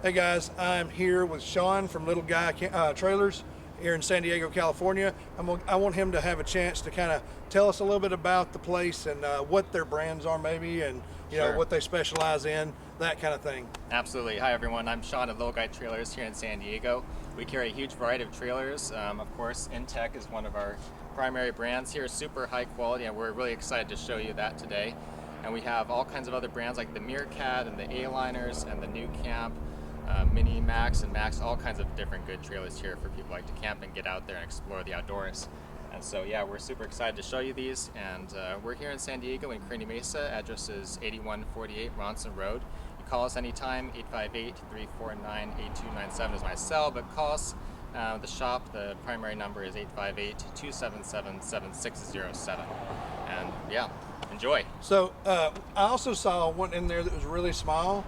Hey guys, I'm here with Sean from Little Guy Trailers here in San Diego, California. I want him to have a chance to kind of tell us a little bit about the place and what their brands are maybe, and you know what they specialize in, that kind of thing. Absolutely. Hi everyone, I'm Sean at Little Guy Trailers here in San Diego. We carry a huge variety of trailers. Of course, Intec is one of our primary brands here, super high quality, and we're really excited to show you that today. And we have all kinds of other brands like the Meerkat and the A-Liners and the New Camp, Mini Max and Max, all kinds of different good trailers here for people like to camp and get out there and explore the outdoors. And so yeah, we're super excited to show you these, and we're here in San Diego in Kearny Mesa. Address is 8148 Ronson Road. You call us anytime. 858-349-8297 is my cell, but call us the shop. The primary number is 858-277-7607. And yeah, enjoy. So I also saw one in there that was really small.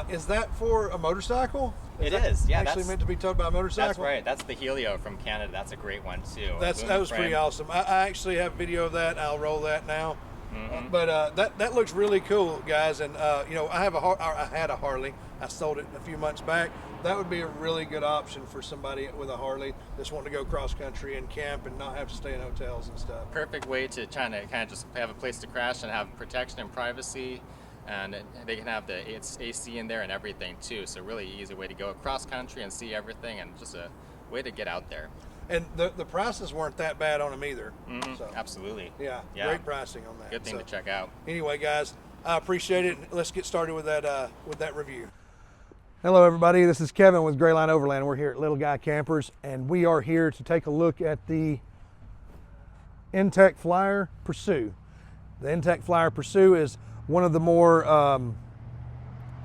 Is that for a motorcycle? It is, yeah. Actually meant to be towed by a motorcycle? That's right. That's the Helio from Canada. That's a great one too. That was pretty awesome. I actually have video of that. I'll roll that now. Mm-hmm. But that looks really cool, guys. And you know, I had a Harley. I sold it a few months back. That would be a really good option for somebody with a Harley that's wanting to go cross country and camp and not have to stay in hotels and stuff. Perfect way to kind of just have a place to crash and have protection and privacy. And they can have it's AC in there and everything too, so really easy way to go across country and see everything, and just a way to get out there. And the prices weren't that bad on them either. Mm-hmm. So, absolutely. Yeah, great pricing on that. Good thing to check out. Anyway, guys, I appreciate it. Let's get started with that review. Hello, everybody. This is Kevin with Grayline Overland. We're here at Little Guy Campers, and we are here to take a look at the Intec Flyer Pursue. The Intec Flyer Pursue is one of the more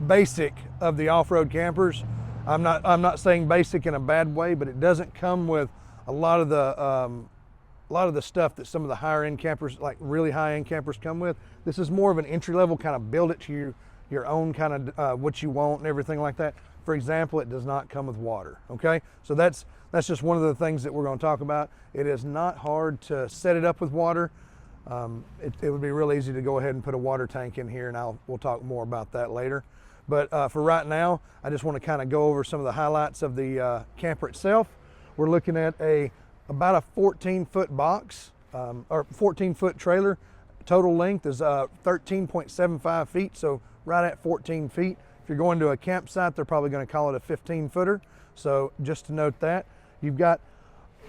basic of the off-road campers. I'm not saying basic in a bad way, but it doesn't come with a lot of the stuff that some of the higher end campers, like really high end campers, come with. This is more of an entry level kind of build it to your own kind of what you want and everything like that. For example, it does not come with water. Okay, so that's just one of the things that we're going to talk about. It is not hard to set it up with water. It would be real easy to go ahead and put a water tank in here, and we'll talk more about that later. But for right now, I just want to kind of go over some of the highlights of the camper itself. We're looking at about a 14-foot box, or 14-foot trailer. Total length is 13.75 feet, so right at 14 feet. If you're going to a campsite, they're probably going to call it a 15-footer. So just to note that, you've got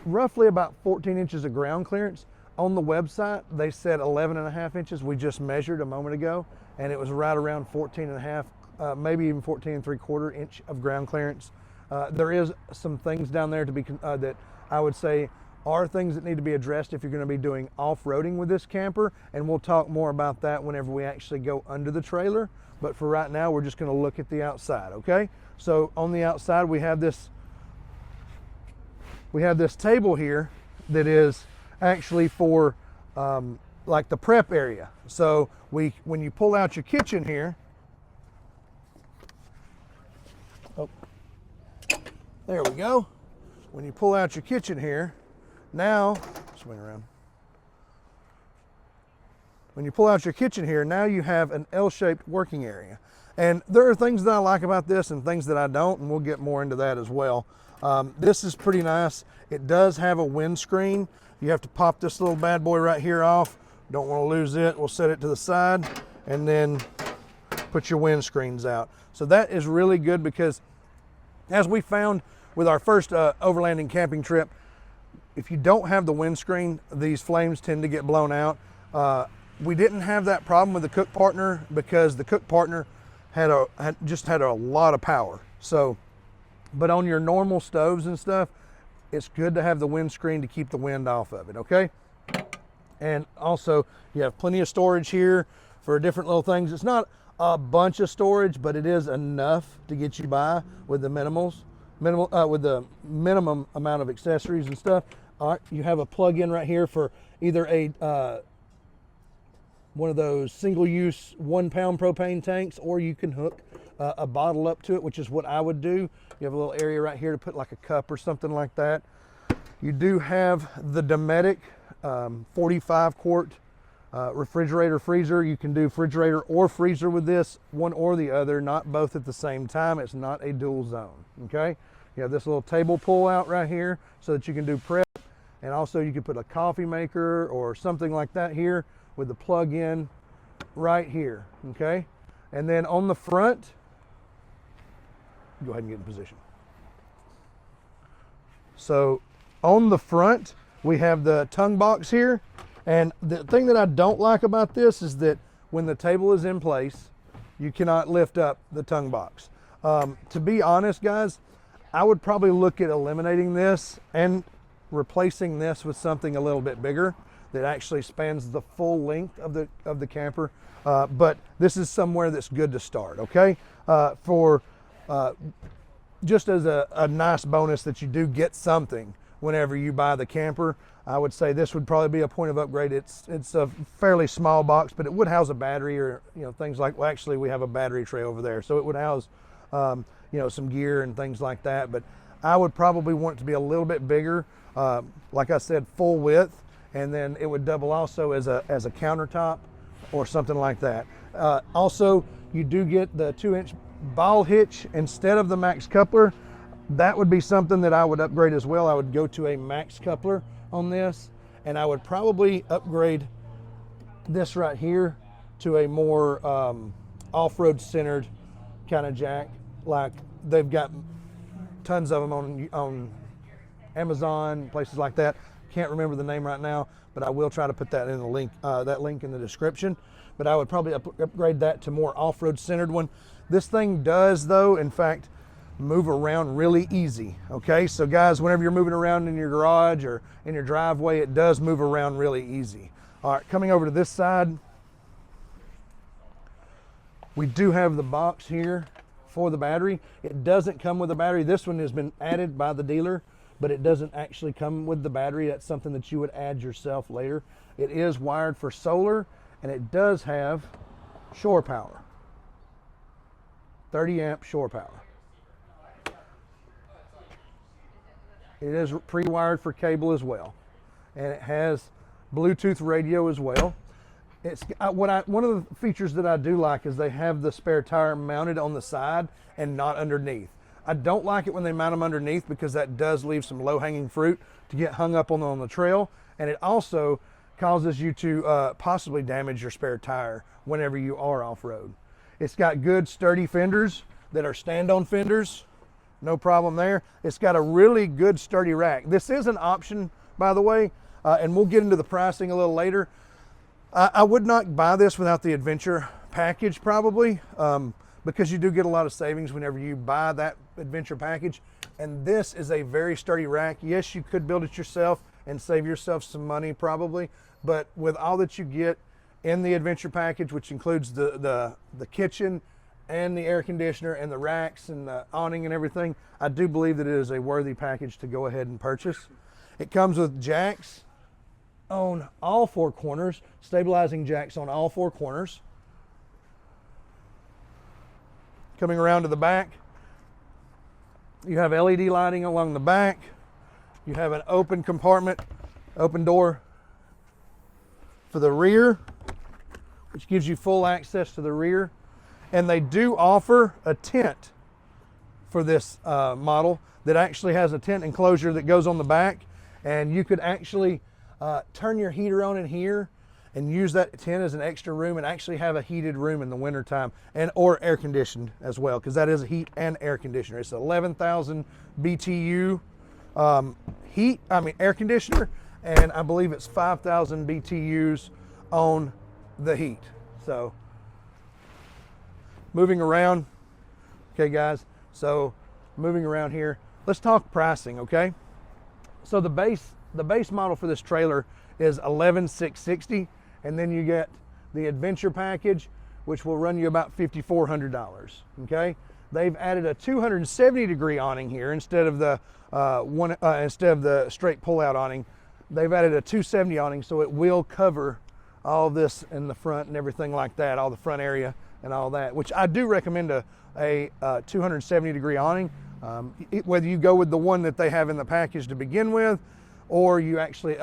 roughly about 14 inches of ground clearance. On the website, they said 11.5 inches. We just measured a moment ago, and it was right around 14.5, maybe even 14.75 inch of ground clearance. There is some things down there to be that I would say are things that need to be addressed if you're going to be doing off-roading with this camper, and we'll talk more about that whenever we actually go under the trailer. But for right now, we're just going to look at the outside. Okay, so on the outside, we have this table here that is actually for like the prep area. So when you pull out your kitchen here, there we go. When you pull out your kitchen here, now swing around. When you pull out your kitchen here, now you have an L-shaped working area. And there are things that I like about this and things that I don't, and we'll get more into that as well. This is pretty nice. It does have a windscreen. You have to pop this little bad boy right here off. Don't want to lose it. We'll set it to the side and then put your windscreens out. So that is really good, because as we found with our first overlanding camping trip, if you don't have the windscreen, these flames tend to get blown out. We didn't have that problem with the Cook Partner, because the Cook Partner had a lot of power. So, but on your normal stoves and stuff, it's good to have the windscreen to keep the wind off of it, okay? And also, you have plenty of storage here for different little things. It's not a bunch of storage, but it is enough to get you by with the with the minimum amount of accessories and stuff. All right, you have a plug-in right here for either a one of those single-use 1-pound propane tanks, or you can hook a bottle up to it, which is what I would do. You have a little area right here to put like a cup or something like that. You do have the Dometic 45 quart refrigerator, freezer. You can do refrigerator or freezer with this, one or the other, not both at the same time. It's not a dual zone, okay? You have this little table pull out right here so that you can do prep, and also you can put a coffee maker or something like that here with the plug in right here, okay? And then on the front, go ahead and get in position. So on the front, we have the tongue box here. And the thing that I don't like about this is that when the table is in place, you cannot lift up the tongue box. To be honest, guys, I would probably look at eliminating this and replacing this with something a little bit bigger that actually spans the full length of the camper. But this is somewhere that's good to start, okay? Just as a nice bonus that you do get something whenever you buy the camper, I would say this would probably be a point of upgrade. It's a fairly small box, but it would house a battery or things like, well, actually we have a battery tray over there, so it would house some gear and things like that. But I would probably want it to be a little bit bigger, like I said, full width, and then it would double also as a countertop or something like that. Also, you do get the 2-inch ball hitch instead of the max coupler. That would be something that I would upgrade as well. I would go to a max coupler on this, and I would probably upgrade this right here to a more off-road centered kind of jack. Like they've got tons of them on Amazon, places like that. Can't remember the name right now, but I will try to put that in the link, that link in the description. But I would probably upgrade that to more off-road centered one. This thing does, though, in fact, move around really easy, okay? So guys, whenever you're moving around in your garage or in your driveway, it does move around really easy. All right, coming over to this side, we do have the box here for the battery. It doesn't come with a battery. This one has been added by the dealer, but it doesn't actually come with the battery. That's something that you would add yourself later. It is wired for solar, and it does have shore power, 30 amp shore power. It is pre-wired for cable as well, and it has Bluetooth radio as well. One of the features that I do like is they have the spare tire mounted on the side and not underneath. I don't like it when they mount them underneath because that does leave some low-hanging fruit to get hung up on the trail, and it also causes you to possibly damage your spare tire whenever you are off-road. It's got good sturdy fenders that are stand-on fenders. No problem there. It's got a really good sturdy rack. This is an option, by the way, and we'll get into the pricing a little later. I would not buy this without the adventure package probably, because you do get a lot of savings whenever you buy that adventure package. And this is a very sturdy rack. Yes, you could build it yourself and save yourself some money probably, but with all that you get in the adventure package, which includes the kitchen and the air conditioner and the racks and the awning and everything, I do believe that it is a worthy package to go ahead and purchase. It comes with jacks on all four corners, stabilizing jacks on all four corners. Coming around to the back, you have LED lighting along the back. You have an open compartment, open door for the rear, which gives you full access to the rear. And they do offer a tent for this model that actually has a tent enclosure that goes on the back, and you could actually turn your heater on in here and use that tent as an extra room and actually have a heated room in the wintertime, or air conditioned as well, because that is a heat and air conditioner. It's 11,000 BTU air conditioner, and I believe it's 5,000 BTUs on the heat. So moving around, okay guys, so moving around here, let's talk pricing, okay? So the base model for this trailer is $11,660, and then you get the adventure package, which will run you about $5,400, okay? They've added a 270-degree awning here instead of the straight pull-out awning. They've added a 270 awning, so it will cover all this in the front and everything like that, all the front area and all that, which I do recommend a 270-degree awning. Whether you go with the one that they have in the package to begin with, or you actually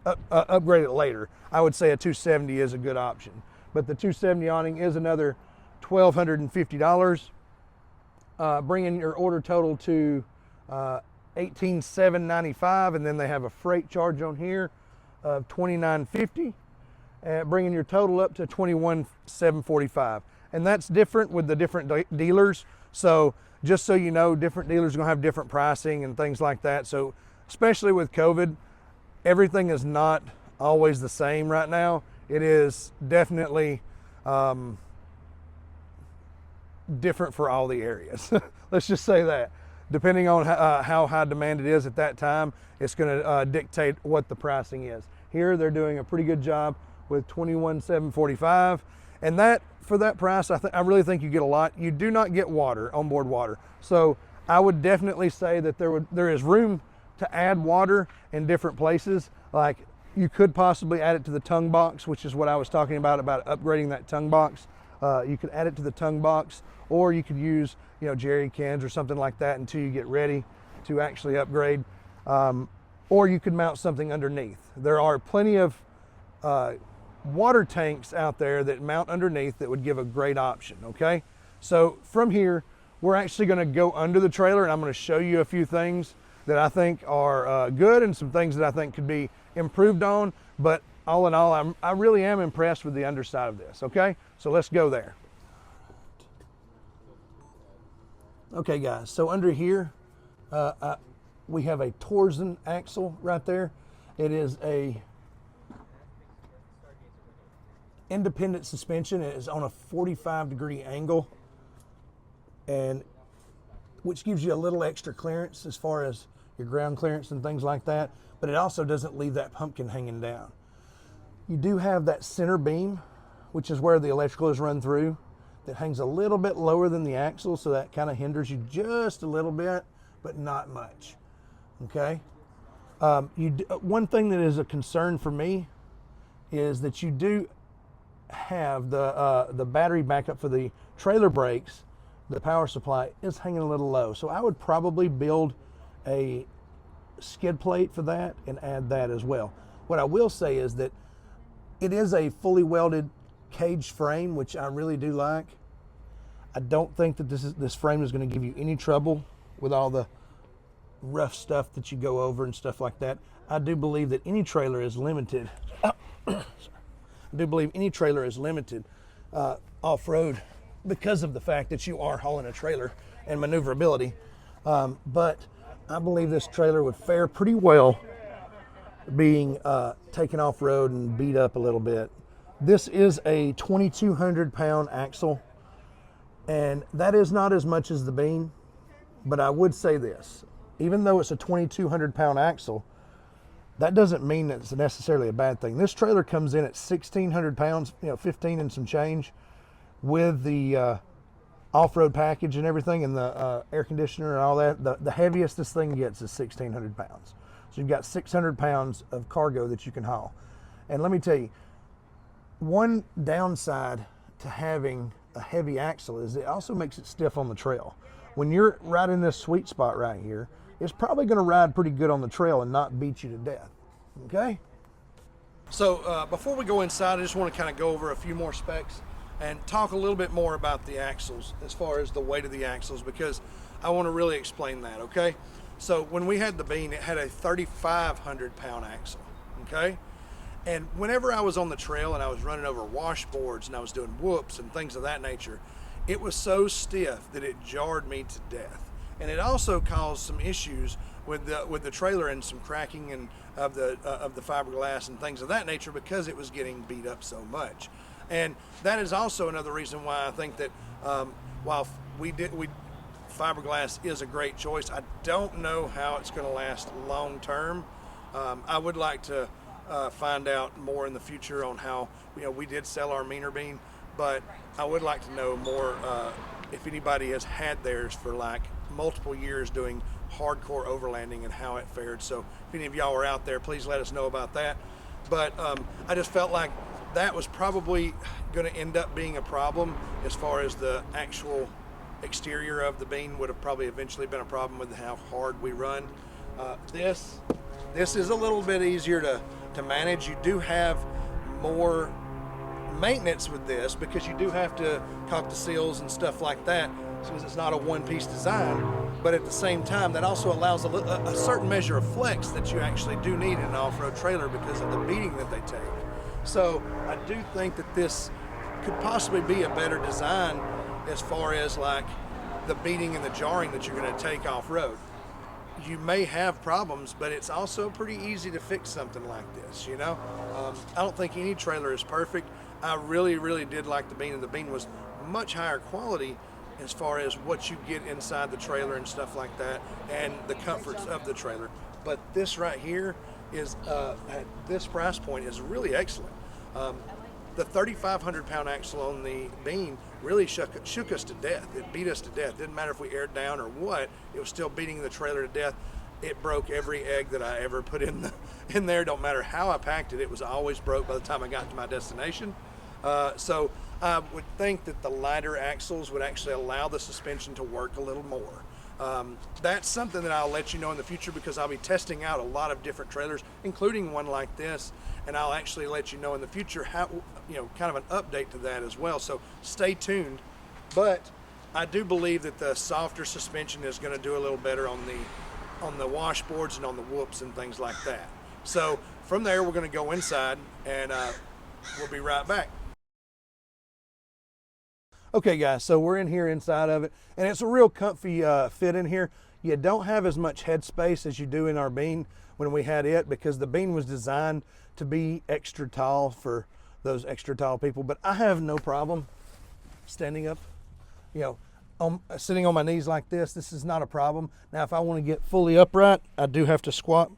upgrade it later, I would say a 270 is a good option. But the 270 awning is another $1,250, bringing your order total to $18,795, and then they have a freight charge on here of $29.50, bringing your total up to $21,745. And that's different with the different dealers. So just so you know, different dealers are gonna have different pricing and things like that. So especially with COVID, everything is not always the same right now. It is definitely different for all the areas. Let's just say that. Depending on how high demand it is at that time, it's going to dictate what the pricing is. Here, they're doing a pretty good job with $21,745, and that for that price, I really think you get a lot. You do not get water, onboard water, so I would definitely say that there is room to add water in different places. Like you could possibly add it to the tongue box, which is what I was talking about upgrading that tongue box. You could add it to the tongue box, or you could use jerry cans or something like that until you get ready to actually upgrade. Or you could mount something underneath. There are plenty of water tanks out there that mount underneath that would give a great option, okay? So from here, we're actually gonna go under the trailer, and I'm gonna show you a few things that I think are good and some things that I think could be improved on. But all in all, I really am impressed with the underside of this, okay? So let's go there. Okay guys, so under here, we have a torsion axle right there. It is a independent suspension. It is on a 45-degree angle, and which gives you a little extra clearance as far as your ground clearance and things like that, but it also doesn't leave that pumpkin hanging down. You do have that center beam, which is where the electrical is run through, that hangs a little bit lower than the axle, so that kind of hinders you just a little bit, but not much, okay? One thing that is a concern for me is that you do have the battery backup for the trailer brakes. The power supply is hanging a little low, so I would probably build a skid plate for that and add that as well. What I will say is that it is a fully welded cage frame, which I really do like. I don't think that this frame is going to give you any trouble with all the rough stuff that you go over and stuff like that. I do believe that any trailer is limited. I do believe any trailer is limited off-road because of the fact that you are hauling a trailer and maneuverability. But I believe this trailer would fare pretty well being taken off-road and beat up a little bit. This is a 2,200 pound axle, and that is not as much as the beam, but I would say this, even though it's a 2,200 pound axle, that doesn't mean that it's necessarily a bad thing. This trailer comes in at 1,600 pounds, 15 and some change, with the off-road package and everything, and the air conditioner and all that. The heaviest this thing gets is 1,600 pounds. So you've got 600 pounds of cargo that you can haul. And let me tell you, one downside to having a heavy axle is it also makes it stiff on the trail. When you're right in this sweet spot right here, it's probably going to ride pretty good on the trail and not beat you to death, okay? So before we go inside, I just want to kind of go over a few more specs and talk a little bit more about the axles as far as the weight of the axles, because I want to really explain that, okay? So when we had the Bean, it had a 3,500 pound axle, okay? And whenever I was on the trail and I was running over washboards and I was doing whoops and things of that nature, it was so stiff that it jarred me to death. And it also caused some issues with the trailer and some cracking and of the fiberglass and things of that nature because it was getting beat up so much. And that is also another reason why I think that while fiberglass is a great choice, I don't know how it's going to last long term. I would like to find out more in the future on how, we did sell our meaner bean, but I would like to know more if anybody has had theirs for like multiple years doing hardcore overlanding and how it fared. So if any of y'all are out there, please let us know about that. But I just felt like that was probably going to end up being a problem as far as the actual exterior of the bean would have probably eventually been a problem with how hard we run. This is a little bit easier to to manage. You do have more maintenance with this because you do have to caulk the seals and stuff like that, since it's not a one-piece design. But at the same time, that also allows a certain measure of flex that you actually do need in an off-road trailer because of the beating that they take. So I do think that this could possibly be a better design as far as like the beating and the jarring that you're going to take off-road. You may have problems, but it's also pretty easy to fix something like this, you know? I don't think any trailer is perfect. I really did like the Bean, and the Bean was much higher quality as far as what you get inside the trailer and stuff like that, and the comforts of the trailer. But this right here is, at this price point, is really excellent. The 3,500 pound axle on the Bean really shook us to death. It beat us to death. Didn't matter if we aired down or what, it was still beating the trailer to death. It broke every egg that I ever put in there. Don't matter how I packed it, it was always broke by the time I got to my destination. So I would think that the lighter axles would actually allow the suspension to work a little more. That's something that I'll let you know in the future because I'll be testing out a lot of different trailers, including one like this, and I'll actually let you know in the future how, you know, kind of an update to that as well. So stay tuned. But I do believe that the softer suspension is going to do a little better on the washboards and on the whoops and things like that. So from there, we're going to go inside, and we'll be right back. Okay guys, so we're in here inside of it, and it's a real comfy fit in here. You don't have as much head space as you do in our Bean when we had it, because the Bean was designed to be extra tall for those extra tall people. But I have no problem standing up, you know, sitting on my knees like this. This is not a problem. Now if I want to get fully upright, I do have to squat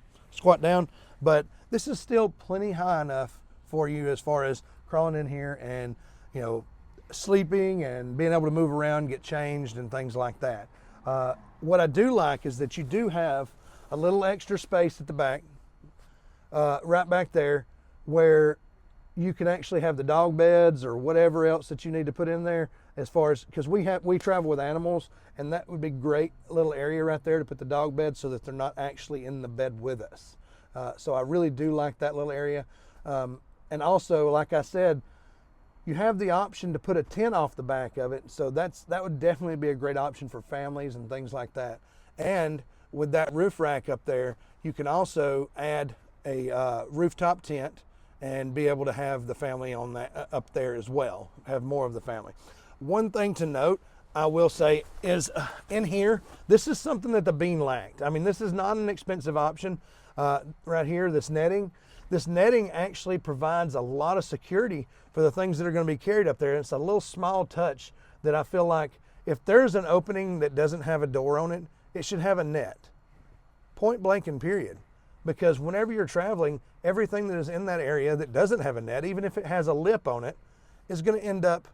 down, but this is still plenty high enough for you as far as crawling in here and, you know, sleeping and being able to move around, get changed and things like that. What I do like is that you do have a little extra space at the back, right back there, where you can actually have the dog beds or whatever else that you need to put in there, as far as, because we travel with animals, and that would be great little area right there to put the dog bed so that they're not actually in the bed with us. So I really do like that little area. And also, like I said, you have the option to put a tent off the back of it, so that would definitely be a great option for families and things like that. And with that roof rack up there, you can also add a rooftop tent and be able to have the family on that up there as well, have more of the family. One thing to note, I will say, is in here, this is something that the Bean lacked. I mean, this is not an expensive option. Right here, this netting actually provides a lot of security for the things that are going to be carried up there. It's a little small touch that I feel like if there's an opening that doesn't have a door on it, it should have a net. Point blank and period. Because whenever you're traveling, everything that is in that area that doesn't have a net, even if it has a lip on it, is going to end up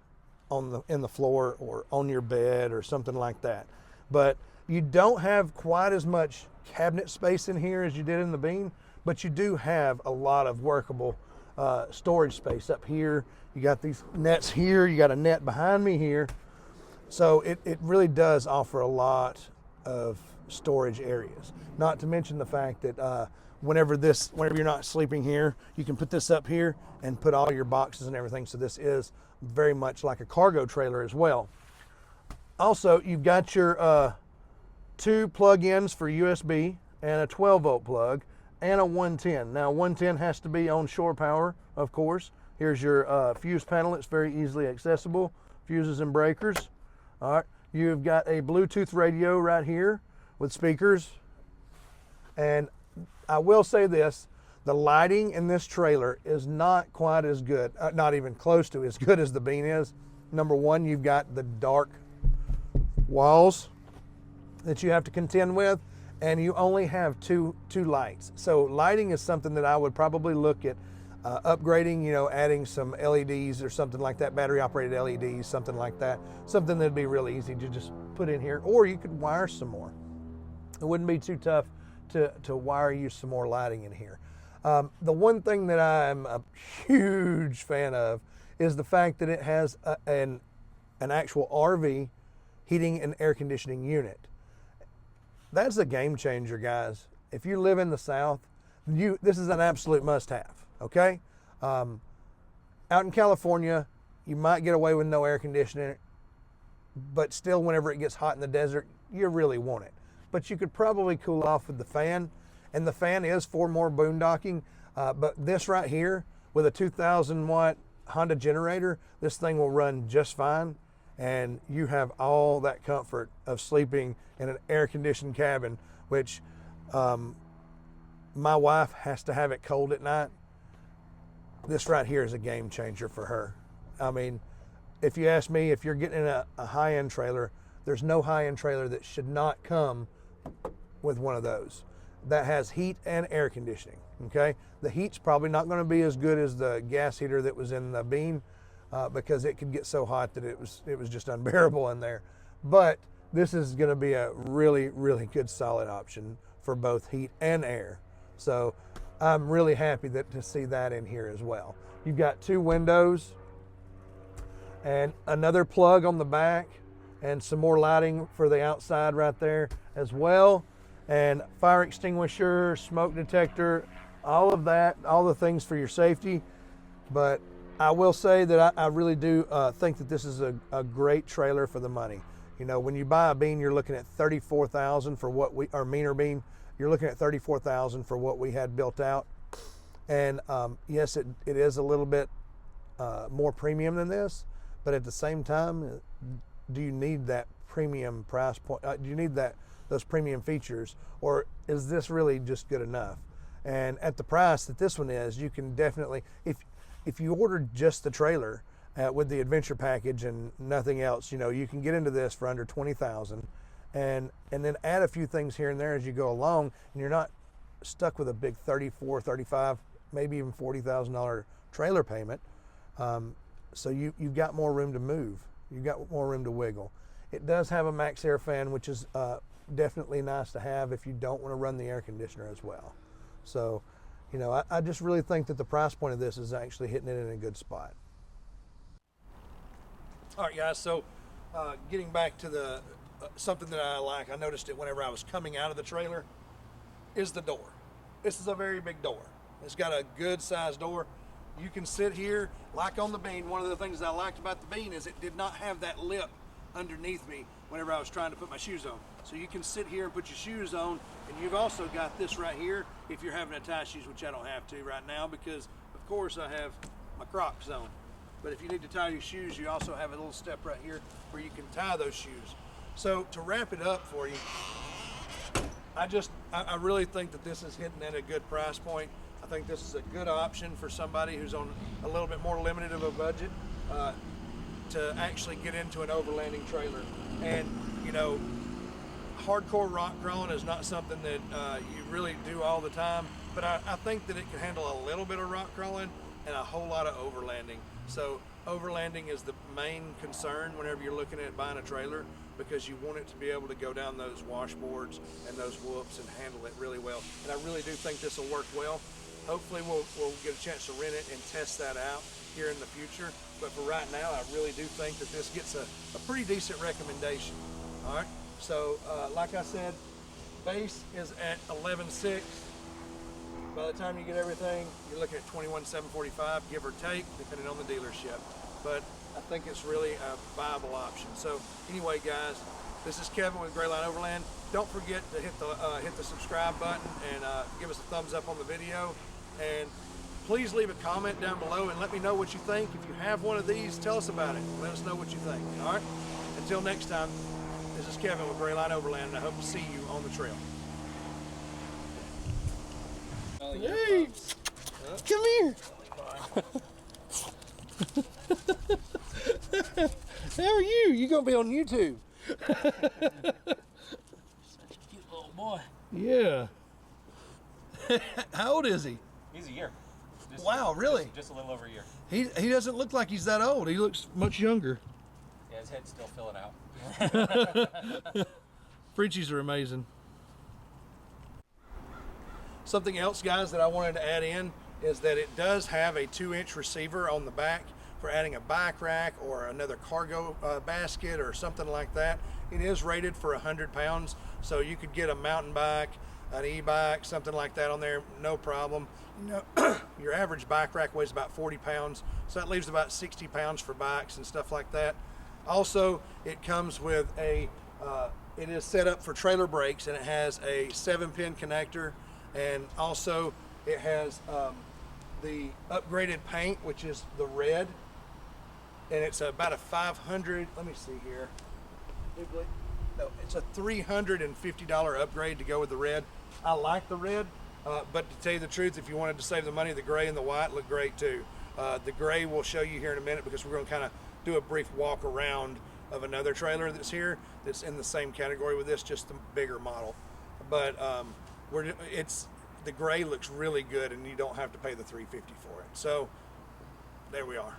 in the floor or on your bed or something like that. But you don't have quite as much cabinet space in here as you did in the Bean, but you do have a lot of workable storage space up here. You got these nets here, you got a net behind me here. So it really does offer a lot of storage areas. Not to mention the fact that whenever you're not sleeping here, you can put this up here and put all your boxes and everything. So this is very much like a cargo trailer as well. Also, you've got your 2 plug-ins for USB and a 12-volt plug and a 110. Now 110 has to be on shore power, of course. Here's your fuse panel. It's very easily accessible. Fuses and breakers. All right, you've got a Bluetooth radio right here with speakers. And I will say this, the lighting in this trailer is not quite as good, not even close to as good as the Bean is. Number one, you've got the dark walls that you have to contend with, and you only have two lights. So lighting is something that I would probably look at upgrading, you know, adding some LEDs or something like that, battery operated LEDs, something like that. Something that'd be real easy to just put in here, or you could wire some more. It wouldn't be too tough to wire you some more lighting in here. The one thing that I'm a huge fan of is the fact that it has an actual RV heating and air conditioning unit. That's a game changer, guys. If you live in the South, this is an absolute must-have. Okay, out in California, you might get away with no air conditioning, but still, whenever it gets hot in the desert, you really want it. But you could probably cool off with the fan, and the fan is for more boondocking. But this right here, with a 2,000 watt Honda generator, this thing will run just fine, and you have all that comfort of sleeping in an air-conditioned cabin, which my wife has to have it cold at night. This right here is a game changer for her. I mean, if you ask me, if you're getting in a high-end trailer, there's no high-end trailer that should not come with one of those that has heat and air conditioning. Okay, the heat's probably not going to be as good as the gas heater that was in the Beam, because it could get so hot that it was just unbearable in there. But this is going to be a really, really good solid option for both heat and air. So I'm really happy to see that in here as well. You've got 2 windows and another plug on the back, and some more lighting for the outside right there as well, and fire extinguisher, smoke detector, all of that, all the things for your safety. But I will say that I really do think that this is a great trailer for the money. You know, when you buy a Beam, you're looking at $34,000 for what our meaner Beam. You're looking at $34,000 for what we had built out. And yes, it is a little bit more premium than this, but at the same time, do you need that premium price point? Do you need those premium features, or is this really just good enough? And at the price that this one is, you can definitely, if you ordered just the trailer with the adventure package and nothing else, you know, you can get into this for under $20,000, and then add a few things here and there as you go along, and you're not stuck with a big $34,000, $35,000, maybe even $40,000 trailer payment. So you've got more room to move. You've got more room to wiggle. It does have a max air fan, which is definitely nice to have if you don't want to run the air conditioner as well. So, you know, I just really think that the price point of this is actually hitting it in a good spot. All right, guys, so getting back to the something that I like, I noticed it whenever I was coming out of the trailer, is the door. This is a very big door. It's got a good sized door. You can sit here like on the Beam. One of the things I liked about the Beam is it did not have that lip underneath me whenever I was trying to put my shoes on. So you can sit here and put your shoes on, and you've also got this right here if you're having to tie shoes, which I don't have to right now because of course I have my Crocs on. But if you need to tie your shoes, you also have a little step right here where you can tie those shoes. So to wrap it up for you, I really think that this is hitting at a good price point. I think this is a good option for somebody who's on a little bit more limited of a budget to actually get into an overlanding trailer. And you know, hardcore rock crawling is not something that you really do all the time, but I think that it can handle a little bit of rock crawling and a whole lot of overlanding. So overlanding is the main concern whenever you're looking at buying a trailer, because you want it to be able to go down those washboards and those whoops and handle it really well. And I really do think this will work well. Hopefully we'll get a chance to rent it and test that out here in the future. But for right now, I really do think that this gets a pretty decent recommendation. All right, so like I said, base is at 11.6. By the time you get everything, you're looking at 21,745, give or take, depending on the dealership. But I think it's really a viable option. So anyway, guys, this is Kevin with Greyline Overland. Don't forget to hit the subscribe button and give us a thumbs up on the video. And please leave a comment down below and let me know what you think. If you have one of these, tell us about it. Let us know what you think. All right? Until next time, this is Kevin with Greyline Overland, and I hope to see you on the trail. Hey, come here. How are you? You gonna be on YouTube? Such a cute little boy. Yeah. How old is he? He's a year. Wow, really? Just a little over a year. He doesn't look like he's that old. He looks much younger. Yeah, his head's still filling out. Frenchies are amazing. Something else, guys, that I wanted to add in is that it does have a 2-inch receiver on the back for adding a bike rack or another cargo basket or something like that. It is rated for 100 pounds, so you could get a mountain bike, an e-bike, something like that on there, no problem. You know, your average bike rack weighs about 40 pounds, so that leaves about 60 pounds for bikes and stuff like that. Also, it comes with it is set up for trailer brakes, and it has a 7-pin connector, and also it has the upgraded paint, which is the red, and it's about a 500, let me see here. No, it's a $350 upgrade to go with the red. I like the red, but to tell you the truth, if you wanted to save the money, the gray and the white look great too. The gray we'll show you here in a minute, because we're going to kind of do a brief walk around of another trailer that's here that's in the same category with this, just the bigger model. But the gray looks really good, and you don't have to pay the $350 for it. So there we are.